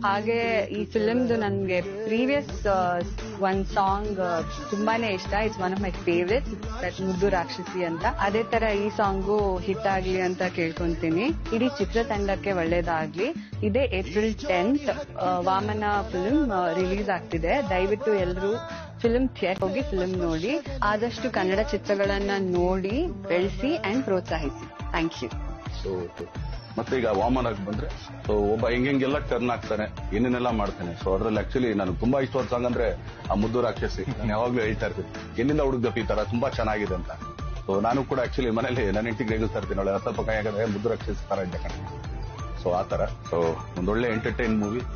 ಹಾಗೆ ಈ ಫಿಲ್ಮ್ದು ನನ್ಗೆ ಪ್ರೀವಿಯಸ್ ಒಂದ್ ಸಾಂಗ್ ತುಂಬಾನೇ ಇಷ್ಟ. It's one of my favourite, ಮುದ್ದು ರಾಕ್ಷಸಿ ಅಂತ. ಅದೇ ತರ ಈ ಸಾಂಗು ಹಿಟ್ ಆಗ್ಲಿ ಅಂತ ಕೇಳ್ಕೊಂತೀನಿ. ಇಡೀ ಚಿತ್ರತಂಡಕ್ಕೆ ಒಳ್ಳೇದಾಗ್ಲಿ. ಇದೇ April 10th Vamana film release ಆಗ್ತಿದೆ. ದಯವಿಟ್ಟು ಎಲ್ಲರೂ ಫಿಲ್ಮ್ ಥಿಯೇಟರ್ ಹೋಗಿ ಫಿಲ್ಮ್ ನೋಡಿ. ಆದಷ್ಟು ಕನ್ನಡ ಚಿತ್ರಗಳನ್ನ ನೋಡಿ ಬೆಳೆಸಿ ಅಂಡ್ ಪ್ರೋತ್ಸಾಹಿಸಿ. Thank you. ಮತ್ತೆ ಈಗ ವಾಮನಕ್ಕೆ ಬಂದ್ರೆ ಒಬ್ಬ ಹೆಂಗೆಲ್ಲ ಟರ್ನ್ ಆಗ್ತಾನೆ, ಏನೇನೆಲ್ಲ ಮಾಡ್ತಾನೆ. ಸೊ ಅದ್ರಲ್ಲಿ ಆಕ್ಚುಲಿ ನನಗೆ ತುಂಬಾ ಇಷ್ಟವಾದ ಸಾಂಗ್ ಅಂದ್ರೆ ಆ ಮುದ್ದು ರಾಕ್ಷಸಿ. ನಾನು ಯಾವಾಗ್ಲೂ ಹೇಳ್ತಾ ಇರ್ತೀನಿ, ಎಲ್ಲಿಂದ ಹುಡುಗಪ್ಪ ಈ ತರ ತುಂಬಾ ಚೆನ್ನಾಗಿದೆ ಅಂತ. ಸೊ ನಾನು ಕೂಡ ಆಕ್ಚುಲಿ ಮನೇಲಿ ನನ್ನ ಹೆಂಡತಿಗೆ ರೇಗಿಸ್ತಾ ಇರ್ತೀನಿ, ಒಳ್ಳೆ ಸ್ವಲ್ಪ ಕೈ ಆಗದೆ ಮುದ್ದು ರಾಕ್ಷಸಿ ತರ ಇದ್ದ ಕಣ. ಸೊ ಆ ತರ ಒಂದೊಳ್ಳೆ ಎಂಟರ್ಟೈನ್ ಮೂವಿ.